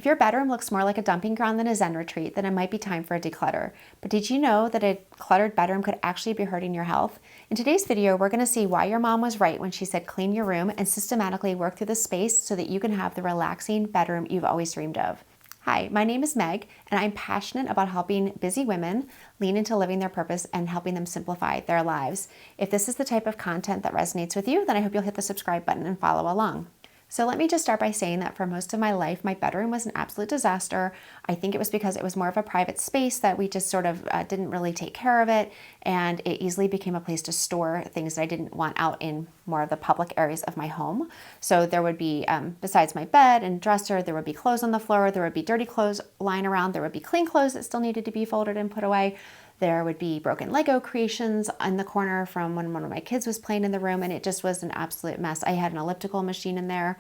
If your bedroom looks more like a dumping ground than a Zen retreat, then it might be time for a declutter. But did you know that a cluttered bedroom could actually be hurting your health? In today's video, we're going to see why your mom was right when she said clean your room and systematically work through the space so that you can have the relaxing bedroom you've always dreamed of. Hi, my name is Meg, and I'm passionate about helping busy women lean into living their purpose and helping them simplify their lives. If this is the type of content that resonates with you, then I hope you'll hit the subscribe button and follow along. So let me just start by saying that for most of my life, my bedroom was an absolute disaster. I think it was because it was more of a private space that we just sort of didn't really take care of it, and it easily became a place to store things that I didn't want out in more of the public areas of my home. So there would be, besides my bed and dresser, there would be clothes on the floor, there would be dirty clothes lying around, there would be clean clothes that still needed to be folded and put away. There would be broken Lego creations in the corner from when one of my kids was playing in the room, and it just was an absolute mess. I had an elliptical machine in there.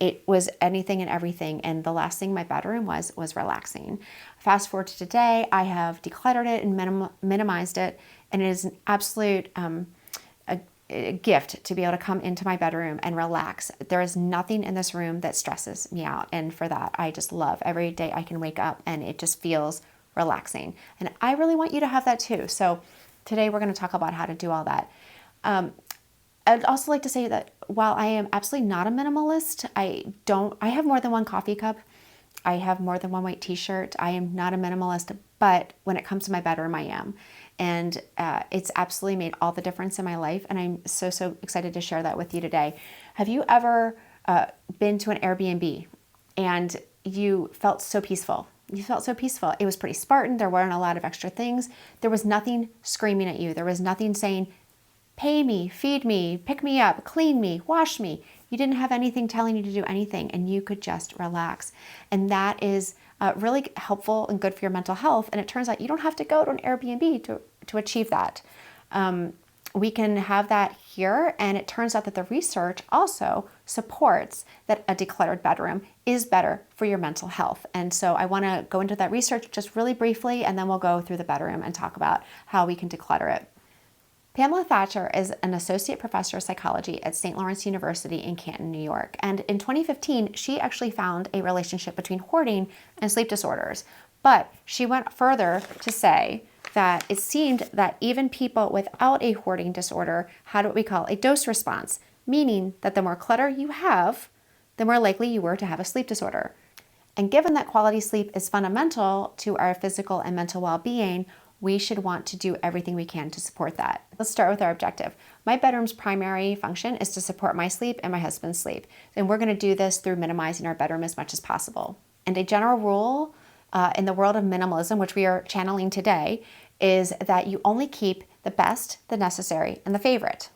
It was anything and everything, and the last thing my bedroom was relaxing. Fast forward to today, I have decluttered it and minimized it, and it is an absolute a gift to be able to come into my bedroom and relax. There is nothing in this room that stresses me out, and for that, I just love every day I can wake up and it just feels relaxing. And I really want you to have that too. So today we're going to talk about how to do all that. I'd also like to say that while I am absolutely not a minimalist, I have more than one coffee cup. I have more than one white t-shirt. I am not a minimalist, but when it comes to my bedroom, I am. And it's absolutely made all the difference in my life. And I'm so excited to share that with you today. Have you ever been to an Airbnb and you felt so peaceful? You felt so peaceful. It was pretty Spartan. There weren't a lot of extra things. There was nothing screaming at you. There was nothing saying, pay me, feed me, pick me up, clean me, wash me. You didn't have anything telling you to do anything, and you could just relax. And that is really helpful and good for your mental health. And it turns out you don't have to go to an Airbnb to achieve that. We can have that here, and it turns out that the research also supports that a decluttered bedroom is better for your mental health. And so I want to go into that research just really briefly, and then we'll go through the bedroom and talk about how we can declutter it. Pamela Thatcher is an associate professor of psychology at St. Lawrence University in Canton, New York. And in 2015, she actually found a relationship between hoarding and sleep disorders. But she went further to say that it seemed that even people without a hoarding disorder had what we call a dose response, meaning that the more clutter you have, the more likely you were to have a sleep disorder. And given that quality sleep is fundamental to our physical and mental well-being, we should want to do everything we can to support that. Let's start with our objective. My bedroom's primary function is to support my sleep and my husband's sleep. And we're going to do this through minimizing our bedroom as much as possible. And a general rule in the world of minimalism, which we are channeling today, is that you only keep the best, the necessary, and the favorite.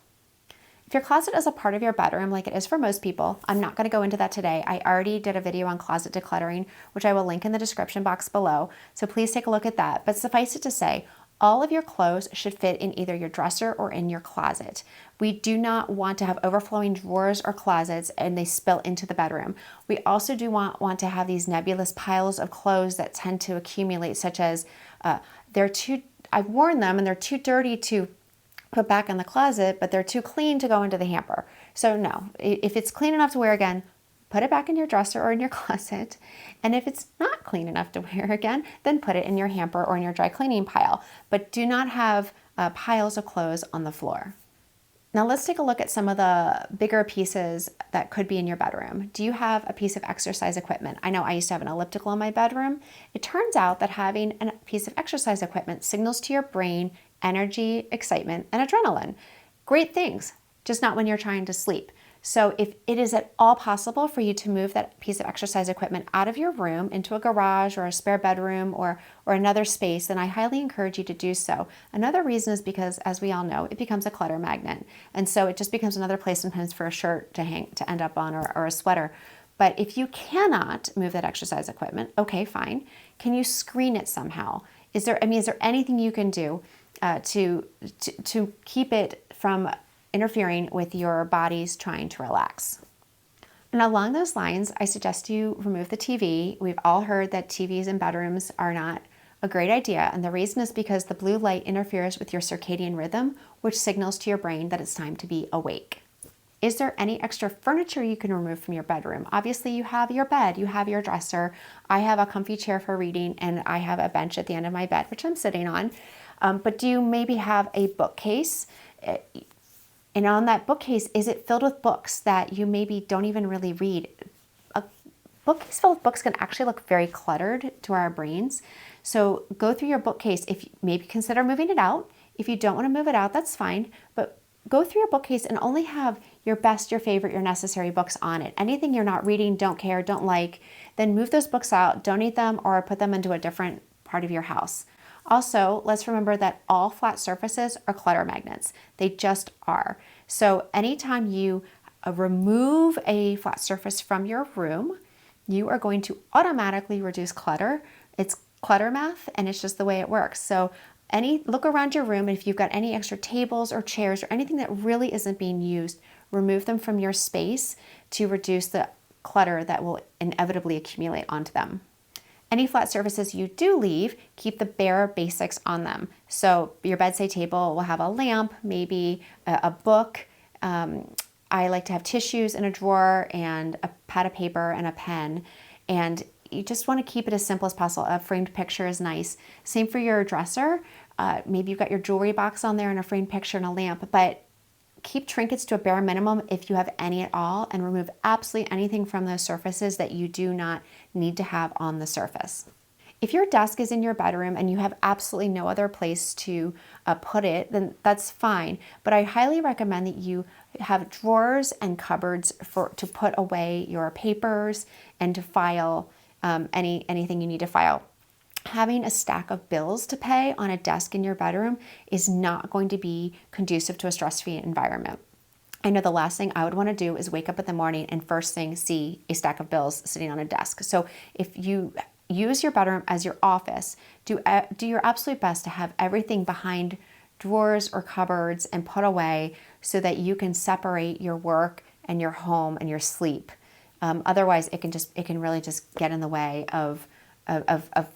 If your closet is a part of your bedroom, like it is for most people, I'm not going to go into that today. I already did a video on closet decluttering, which I will link in the description box below. So please take a look at that. But suffice it to say, all of your clothes should fit in either your dresser or in your closet. We do not want to have overflowing drawers or closets and they spill into the bedroom. We also do want to have these nebulous piles of clothes that tend to accumulate, such as I've worn them and they're too dirty to put back in the closet, but they're too clean to go into the hamper. So no, if it's clean enough to wear again, put it back in your dresser or in your closet. And if it's not clean enough to wear again, then put it in your hamper or in your dry cleaning pile. But do not have piles of clothes on the floor. Now let's take a look at some of the bigger pieces that could be in your bedroom. Do you have a piece of exercise equipment? I know I used to have an elliptical in my bedroom. It turns out that having a piece of exercise equipment signals to your brain energy, excitement, and adrenaline. Great things, just not when you're trying to sleep. So if it is at all possible for you to move that piece of exercise equipment out of your room into a garage or a spare bedroom or another space, then I highly encourage you to do so. Another reason is because, as we all know, it becomes a clutter magnet. And so it just becomes another place sometimes for a shirt to end up on or a sweater. But if you cannot move that exercise equipment, okay, fine. Can you screen it somehow? Is there anything you can do to keep it from interfering with your body's trying to relax? And along those lines, I suggest you remove the TV. We've all heard that TVs in bedrooms are not a great idea, and the reason is because the blue light interferes with your circadian rhythm, which signals to your brain that it's time to be awake. Is there any extra furniture you can remove from your bedroom? Obviously, you have your bed, you have your dresser. I have a comfy chair for reading, and I have a bench at the end of my bed, which I'm sitting on. But do you maybe have a bookcase? And on that bookcase, is it filled with books that you maybe don't even really read? A bookcase filled with books can actually look very cluttered to our brains. So go through your bookcase. If maybe consider moving it out. If you don't want to move it out, that's fine. But go through your bookcase and only have your best, your favorite, your necessary books on it. Anything you're not reading, don't care, don't like, then move those books out, donate them, or put them into a different part of your house. Also, let's remember that all flat surfaces are clutter magnets. They just are. So anytime you remove a flat surface from your room, you are going to automatically reduce clutter. It's clutter math, and it's just the way it works. So look around your room, and if you've got any extra tables or chairs or anything that really isn't being used, remove them from your space to reduce the clutter that will inevitably accumulate onto them. Any flat surfaces you do leave, keep the bare basics on them. So your bedside table will have a lamp, maybe a book. I like to have tissues in a drawer and a pad of paper and a pen. And you just want to keep it as simple as possible. A framed picture is nice. Same for your dresser. Maybe you've got your jewelry box on there and a framed picture and a lamp, but keep trinkets to a bare minimum if you have any at all, and remove absolutely anything from those surfaces that you do not need to have on the surface. If your desk is in your bedroom and you have absolutely no other place to put it, then that's fine. But I highly recommend that you have drawers and cupboards to put away your papers and to file anything you need to file. Having a stack of bills to pay on a desk in your bedroom is not going to be conducive to a stress-free environment. I know the last thing I would want to do is wake up in the morning and first thing see a stack of bills sitting on a desk. So if you use your bedroom as your office, do your absolute best to have everything behind drawers or cupboards and put away so that you can separate your work and your home and your sleep. Otherwise, it can really just get in the way of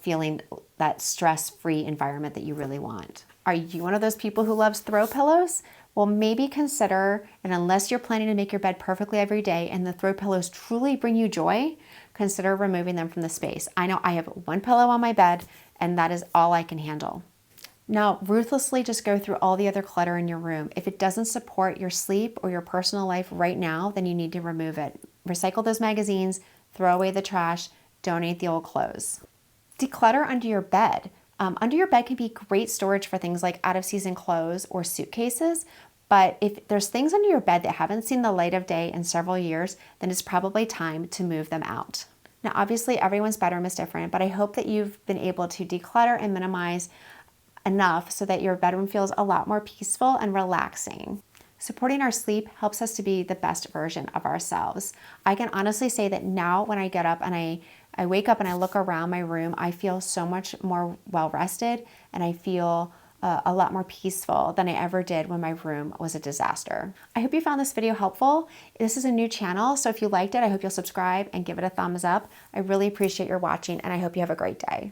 feeling that stress-free environment that you really want. Are you one of those people who loves throw pillows? Well, maybe consider, and unless you're planning to make your bed perfectly every day and the throw pillows truly bring you joy, consider removing them from the space. I know I have one pillow on my bed, and that is all I can handle. Now, ruthlessly just go through all the other clutter in your room. If it doesn't support your sleep or your personal life right now, then you need to remove it. Recycle those magazines, throw away the trash, donate the old clothes. Declutter under your bed. Under your bed can be great storage for things like out-of-season clothes or suitcases, but if there's things under your bed that haven't seen the light of day in several years, then it's probably time to move them out. Now, obviously, everyone's bedroom is different, but I hope that you've been able to declutter and minimize enough so that your bedroom feels a lot more peaceful and relaxing. Supporting our sleep helps us to be the best version of ourselves. I can honestly say that now when I get up and I wake up and I look around my room, I feel so much more well-rested, and I feel a lot more peaceful than I ever did when my room was a disaster. I hope you found this video helpful. This is a new channel, so if you liked it, I hope you'll subscribe and give it a thumbs up. I really appreciate your watching, and I hope you have a great day.